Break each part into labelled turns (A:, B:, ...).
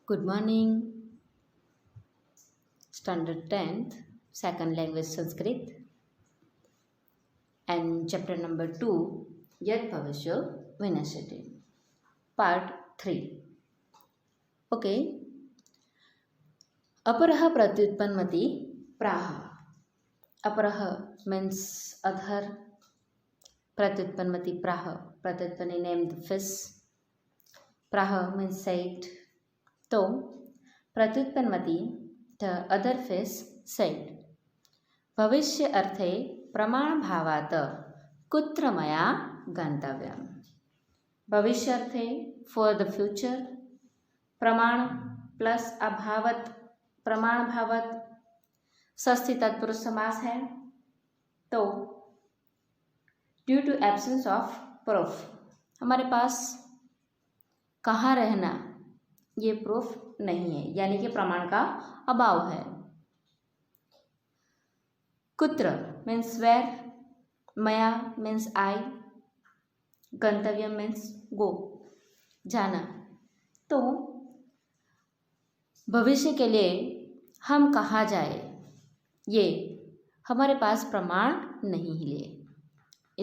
A: Good morning. Standard 10th, second language Sanskrit, and chapter number 2, Yad Bhavishya Vinashati, part 3. Okay. Aparaha pratyutpanmati praha. Aparaha means other. Pratyutpanmati praha. Pratyutpani named the fish. Praha means said. So, pratyutpanmati, the other fish, said, भविष्य अर्थे प्रमाण भावात कुत्र मया गंतव्यम. भविष्य अर्थे for the future, प्रमाण प्लस अभावत, प्रमाण भावत षष्ठी तत्पुरुष समास है. तो due to absence of proof, हमारे पास कहाँ रहना ये प्रूफ नहीं है, यानी कि प्रमाण का अभाव है. कुत्र मीन्स वेर, मया मीन्स आई, गंतव्य मीन्स गो, जाना. तो भविष्य के लिए हम कहाँ जाए ये हमारे पास प्रमाण नहीं है,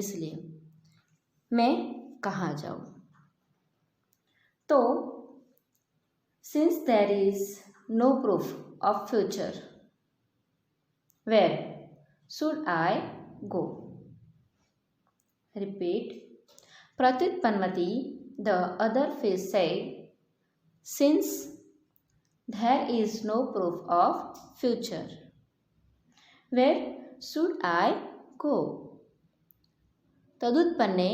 A: इसलिए मैं कहाँ जाऊँ. तो since there is no proof of future, where should I go? Repeat. Pratyutpanmati, the other fish said, since there is no proof of future, where should I go? तदुत्पन्ने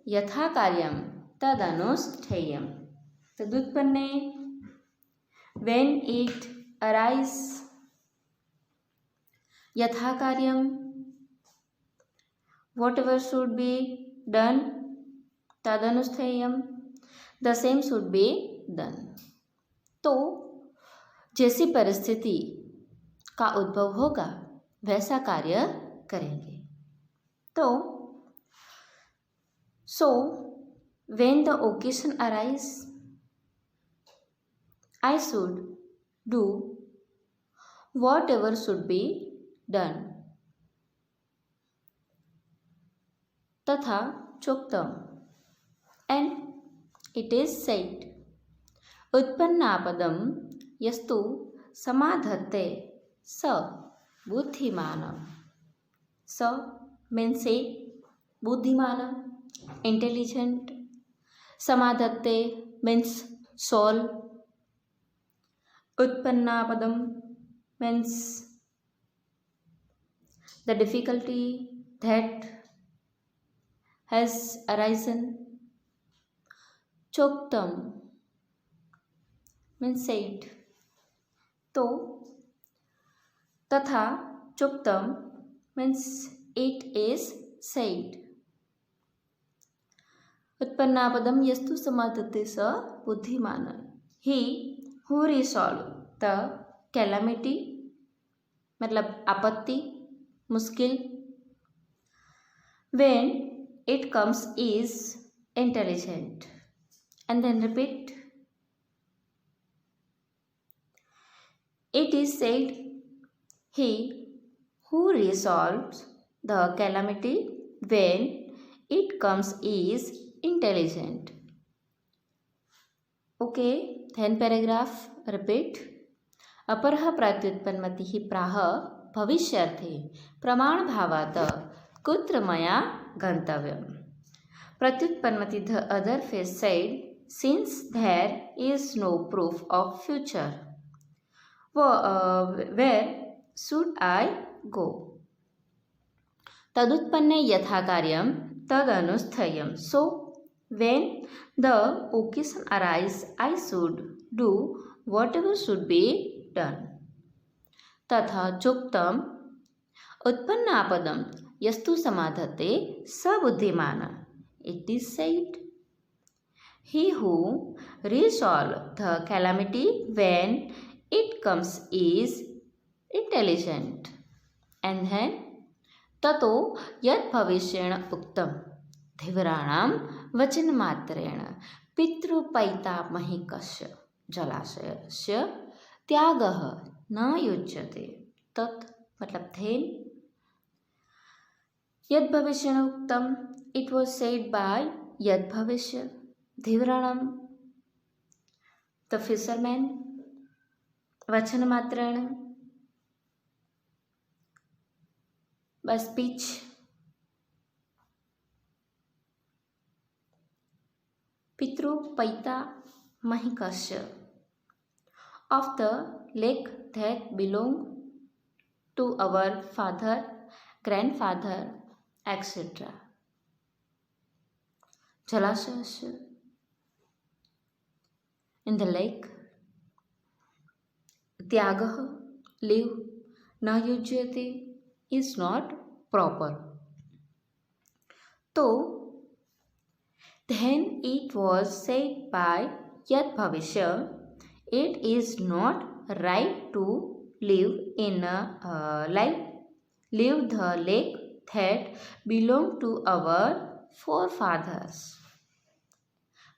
A: यथा कार्यम तदनुष्ठेयम. तदुत्पन्ने when it arises, यथा कार्यम whatever should be done, तदनुष्ठेयम the same should be done. तो जैसी परिस्थिति का उद्भव होगा वैसा कार्य करेंगे. तो so when the occasion arises, I should do whatever should be done. तथा चोक्तम, and it is said, उत्पन्नापदम यस्तु समाधत्ते स बुद्धिमानम. स means say, बुद्धिमानम, intelligent. समाधत्ते means solve. उत्पन्नापदम means the difficulty that has arisen. Choktam means said. तो तथा चोक्तम means it is said. उत्पन्नापदम यस्तु समाधत्ते स बुद्धिमान. He who resolve the calamity, मतलब आपत्ति, मुश्किल, when it comes is intelligent. And then repeat. It is said, he who resolves the calamity when it comes is intelligent. Okay, then paragraph, repeat. अपरः प्रत्युत्पन्नमतिः प्राह भविष्यार्थे प्रमाण भावात् कुत्र मया गंतव्यम. प्रत्युत्पन्नमति, the other fish said, since there is no proof of future, where should I go? तदुत्पन्ने यथा कार्यम तदनुष्ठेयम. So when the occasion arises, I should do whatever should be done. तथा चोक्तम उत्पन्नापदम यस्तु समाधत्ते स बुद्धिमान. It is said, he who resolves the calamity when it comes is intelligent. And then ततो यत् भविष्येण उक्तम धीवराणाम वचन मात्रेण पितृपैतामहिकस्य जलाशयस्य त्यागः न युज्यते तत् मतलब then यद् भविष्येण उक्तम् it was said by यद् भविष्य धीवराणं the fisherman वचनमात्रेण by speech पितृ पैता महिकस्य of the lake that belong to our father grandfather etc. जलाशयस्य in the lake त्यागः leave न युज्यते is not proper. तो then it was said by yat bhavishya it is not right to live in leave the lake that belong to our forefathers.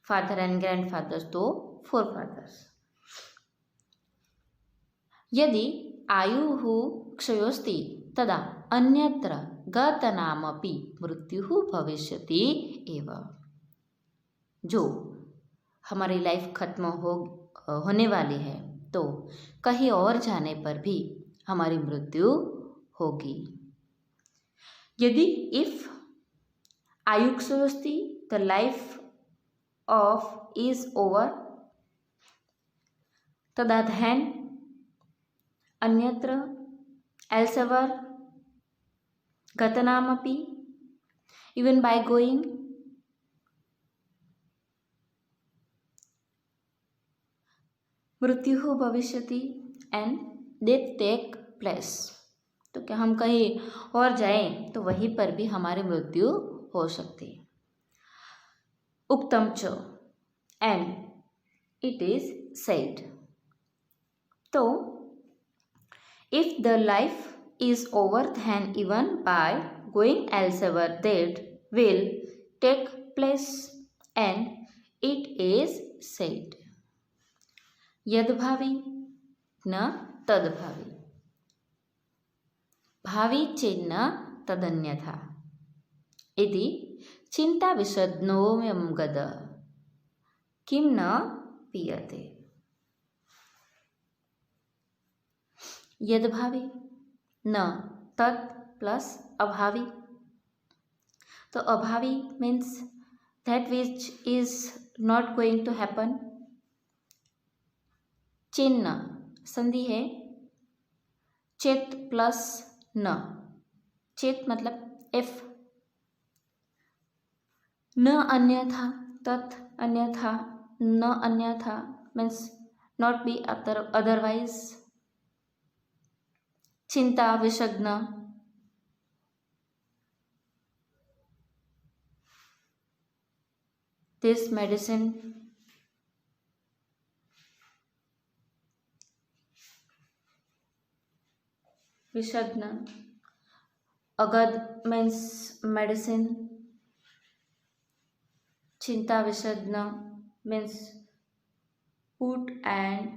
A: Father and grandfathers तो forefathers. यदि आयुः क्षयोस्ति तदा अन्यत्र गतनामपि मृत्युः भविष्यति एव. जो हमारी लाइफ खत्म होने वाली है तो कहीं और जाने पर भी हमारी मृत्यु होगी. यदि इफ आयु क्षयोस्ति the life of is over तदा then अन्यत्र elsewhere गतनामपि even by going मृत्युः भविष्यति and death take place. तो क्या हम कहीं और जाएं तो वहीं पर भी हमारी मृत्यु हो सकती है. उक्तम च and it is said. तो if the life is over then even by going elsewhere that will take place and it is said. यद्भावी न तद्भावी भावी चेन्न तदन्यथा इति चिंता विषद्नोऽयं गद किं न पीयते. यद्भावी न तद प्लस अभावी तो अभावी means that which is not going to happen. चिन्ह संधि है चेत प्लस न. चेत मतलब इफ न अन्यथा तत् अन्यथा न अन्यथा मीन्स नॉट बी अदरवाइज. चिंता विषग्न this medicine विषग्न अगद means medicine. चिंता विषग्न means put and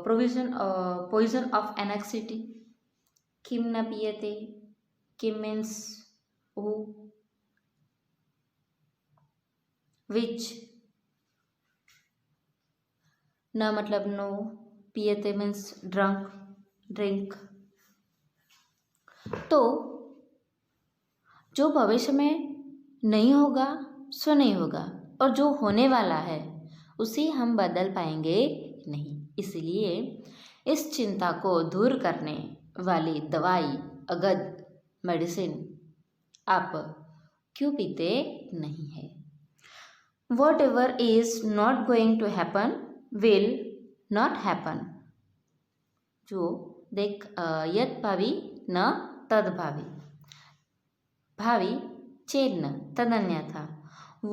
A: poison of anxiety. किम न पीयते किम means who which न मतलब no पीयते means drink. तो जो भविष्य में नहीं होगा सो नहीं होगा और जो होने वाला है उसे हम बदल पाएंगे नहीं. इसलिए इस चिंता को दूर करने वाली दवाई अगद मेडिसिन आप क्यों पीते नहीं है. Whatever is not going to happen will not happen. जो देख यत् भावी न तद्भावी भावी चेन्न तदन्यथा.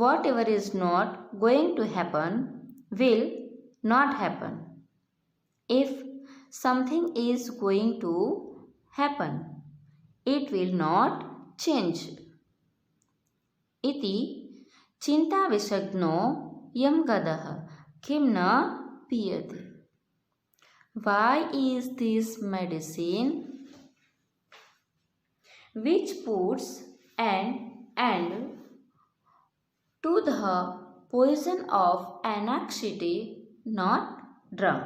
A: Whatever is not going to happen will not happen. If something is going to happen, it will not change. इति चिंता विषग्नो यम गदः किम न piyate. Why is this medicine which puts an end to the poison of anxiety not drunk?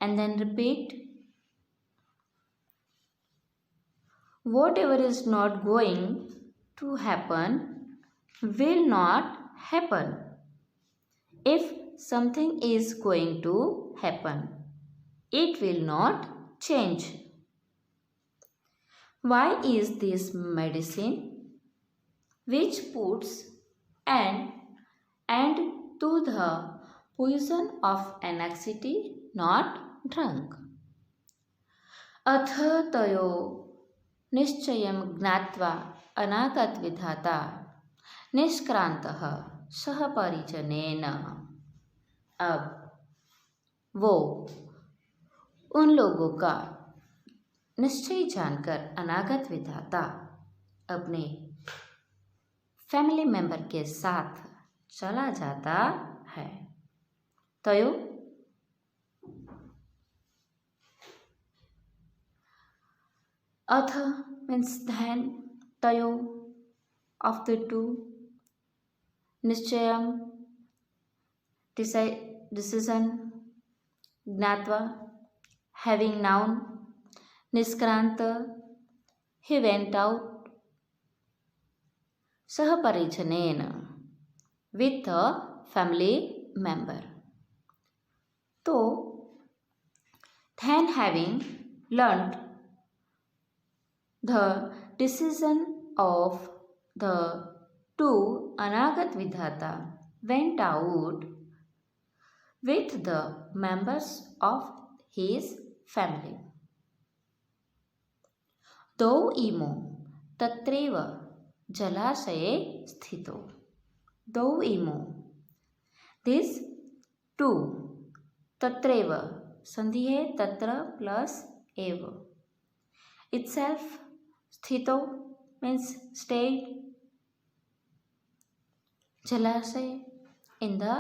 A: And then repeat. Whatever is not going to happen will not happen. If something is going to happen, it will not change. Why is this medicine which puts an end to the poison of anxiety not drunk? अथ तयो निश्चयं ज्ञात्वा अनागतविधाता निष्क्रांतः सह परिजनेन। अब वो उन लोगों का निश्चय जानकर अनागत विधाता अपने फैमिली मेंबर के साथ चला जाता है। तयो अथ means then, तयो of the two, निश्चयम decision, ज्ञात्वा having known, निष्क्रांत he went out, सह परिजनेन with a family member. तो then having learnt the decision of the two, अनागत विधाता went out with the members of his family. द्वौ इमौ तत्रैव जलाशये स्थितौ. द्वौ इमौ, these two, तत्रैव संधि है, तत्र प्लस एव, itself, स्थितौ means stayed, जलाशय in the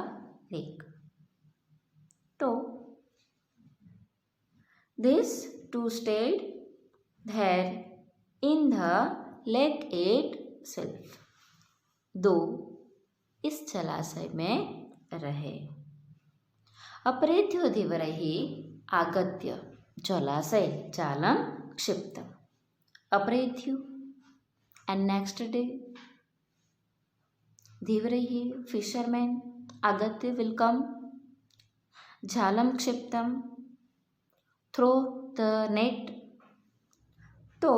A: lake. तो these two stayed there in the lake itself. दो इस जलाशय में रहे. अपरेध्यो धीवरहि आगत्य जलाशय जालम क्षिप्तम. अपरेध्यो and next day धीवरहि fisherman आगत्य will come, Jalam क्षिप्तम throw the net. तो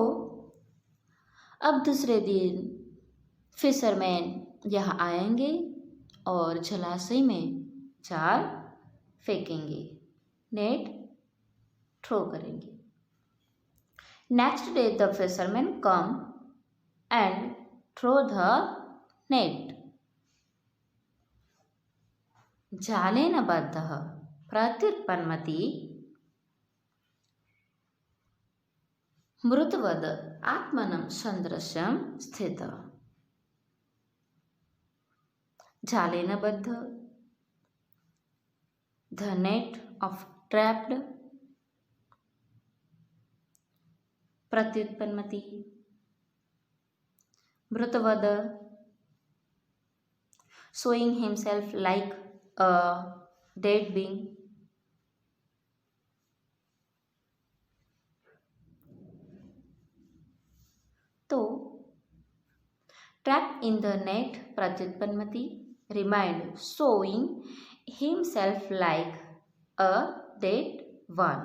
A: अब दूसरे दिन फिशरमैन यहाँ आएंगे और जलाशय में जाल फेंकेंगे, नेट थ्रो करेंगे. Next day the fisherman come and throw the net. जालेन बद्धः प्रत्युत्पन्नमति मृतवद आत्मनं सदृशं स्थितः. जालेन बद्ध, the net of trapped, प्रत्युत्पन्नमति मृतवद, showing himself like a dead being. तो trapped in the net pratyutpanmati remained, showing himself like a dead one.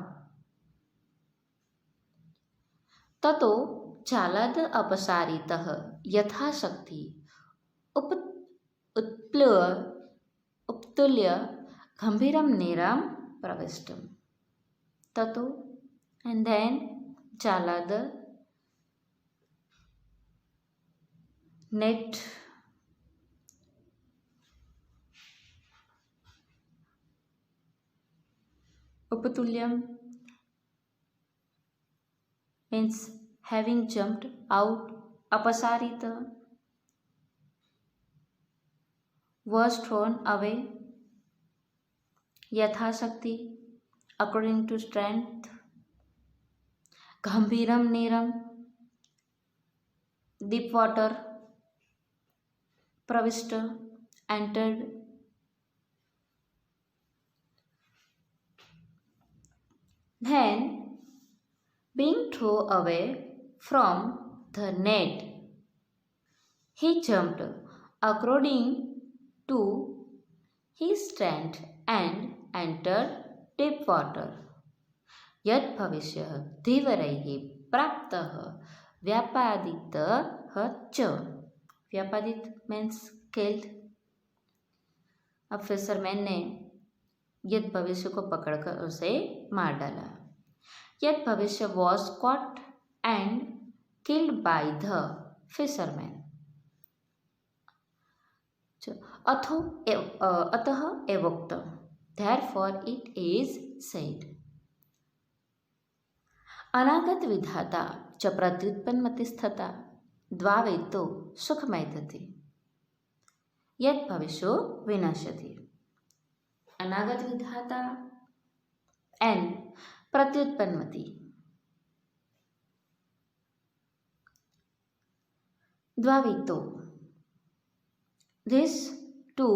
A: ततो जालाद अपसारितः यथाशक्ति उत्तुल्य गंभीरम नेरम प्रविष्टम. ततो and then जालाद net उपतुल्यम means having jumped out, apasarita was thrown away, यथाशक्ति, according to strength, गंभीरम नीरम, deep water, प्रविष्ट, entered, then being thrown away from the net, he jumped according to his strength and entered deep water. यत् भविष्यः धीवरैः प्राप्तः व्यापादितः च, व्यापादित means killed. अब fisherman ने यद भविष्य को पकड़कर उसे मार डाला। यद भविष्य was caught and killed by the fisherman. अतः एवोक्तम्, देयरफॉर इट इज सेड। अनागत विधाता च प्रत्युत्पन्नमतिस्थता द्वावेतो सुखमैतति यद भविष्यो विनश्यति। अनागत विधाता एंड प्रत्युत्पन्नमति, द्वावितो, दिस टू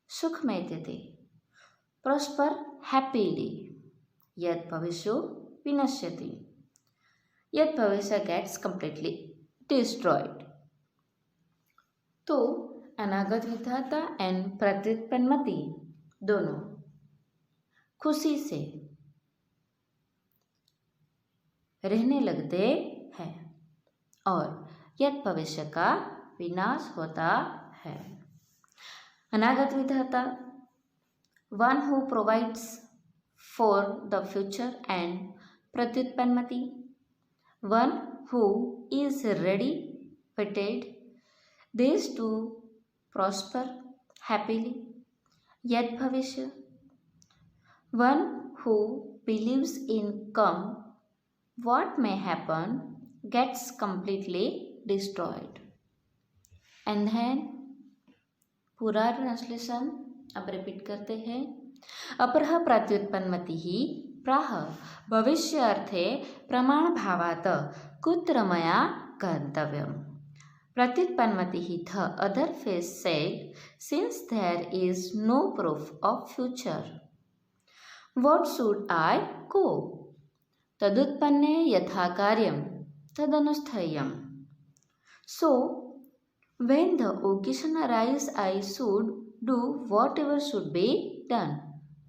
A: सुखमैत्यते, प्रॉस्पर हैप्पीली, यद भविष्यो विनश्यति, यद भविष्य गेट्स कंप्लीटली डिस्ट्रॉयड। तो अनागत विधाता एंड प्रत्युत्पन्नमति दोनों खुशी से रहने लगते हैं और यद भविष्य का विनाश होता है। अनागत विधाता, one who provides for the future, and प्रत्युत्पन्नमति, one who is ready fitted this two prosper happily, यद भविष्य, one who believes in come what may happen gets completely destroyed. And then पूरा ट्रांसलेशन अब रिपीट करते हैं। अपरः प्रत्युत्पन्नमतिः प्राह भविष्य अर्थे प्रमाण भावात् कुत्र मया गन्तव्यम्। प्रत्युत्पन्नमतिः the other fish said since there is no proof of future what should I go? तदुत्पन्ने यथा कार्यम तदनुष्ठेयम्। So when the occasion arises, I should do whatever should be done.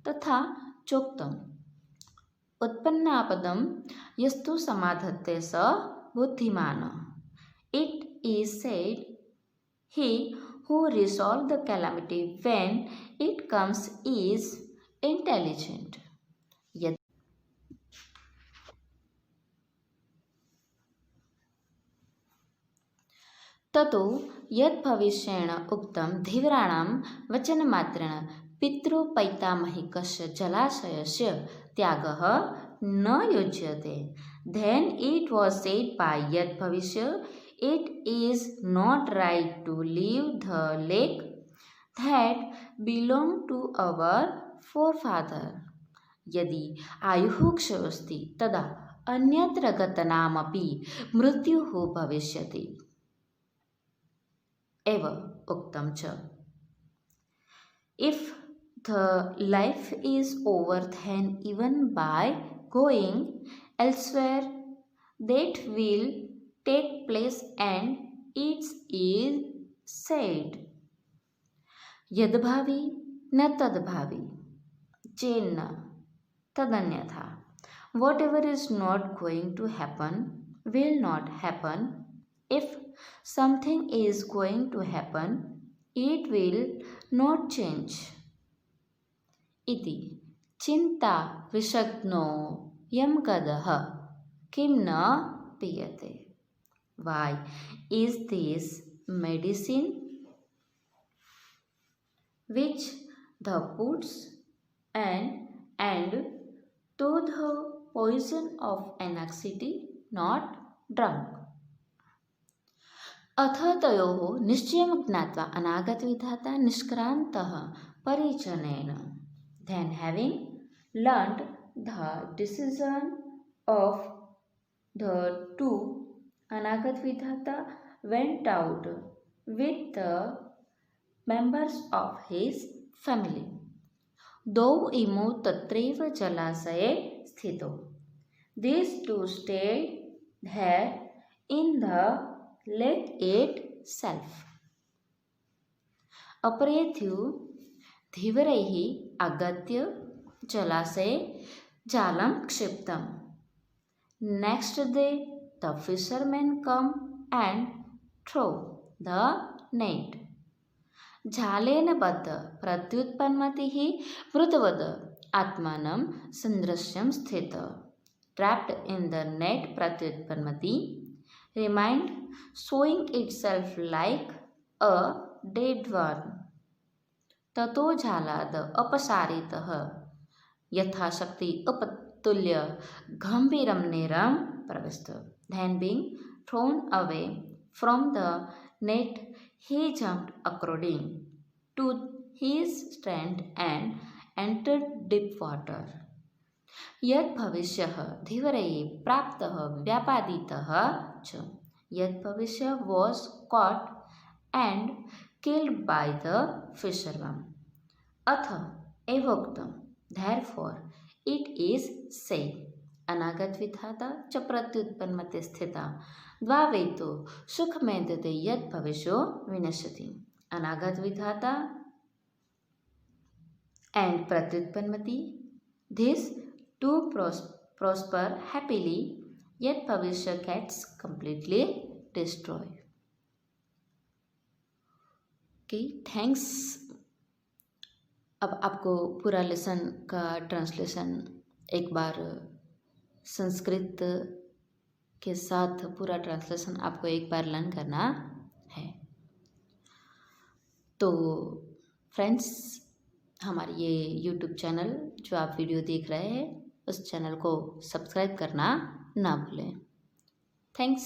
A: तथा चोक्तम्। उत्पन्नापदं यस्तु समाधत्ते स बुद्धिमान। It is said, he who resolves the calamity when it comes is intelligent. ततो यत् भविष्येण उक्तं धीवराणां वचनमात्रेण पितृपैतामहिकस्य जलाशयस्य त्यागः न युज्यते। Then it was said by यत् भविष्य, it is not right to leave the lake that belonged to our फोरफादर। यदि आयुः क्षयोस्ति तदा अन्यत्र गतनामपि मृत्युः भविष्यति एव उक्तं च। If the life is over, then even by going elsewhere that will take place, and it is said, यद्भावी न तद्भावी चेन्न तदन्यथा। Whatever is not going to happen will not happen. If something is going to happen, it will not change. इति चिंता विषग्नो यम गदः किम न पीयते। Why is this medicine which the puts and to the poison of anxiety not drunk? अथ तयोः निश्चयं ज्ञात्वा अनागतविधाता निष्क्रान्तः परिजनेन। Then having learned the decision of the two, Anagat Vidhata went out with the members of his family. द्वौ इमौ तत्रैव जलाशये स्थितौ. These two stayed there in the lake itself. अपरेथ्यु धीवरैः आगत्य जलाशये जालं क्षिप्तम्. Next day the fishermen come and throw the net. जालेन बद्ध प्रत्युत्पन्नमतिः मृतवद आत्मानं सन्दृश्यं स्थित. Trapped in the net pratyutpanmati remained, showing itself like a dead one. ततो झालाद अपसारितः यथाशक्ति अपतुल्य गंभीरं नेरं प्रविष्ट. Then being thrown away from the net, he jumped according to his strength and entered deep water. यत् भविष्यः धीवरैः प्राप्तः व्यापादितः च. यत् भविष्य was caught and killed by the fisherman. अथ एवोक्तम्. Therefore it is said. अनागत विधाता च प्रत्युत्पन्नमते स्थिता द्वावेतो सुखमेदते यत् भविष्यो विनश्यति. अनागत विधाता and pratyutpanmati, these two prosper happily, yet bhavishya gets completely destroyed. Okay, thanks. अब आपको पूरा लेसन का ट्रांसलेशन एक बार संस्कृत के साथ पूरा ट्रांसलेशन आपको एक बार लर्न करना है. तो फ्रेंड्स, हमारी ये यूट्यूब चैनल जो आप वीडियो देख रहे हैं उस चैनल को सब्सक्राइब करना ना भूलें. थैंक्स.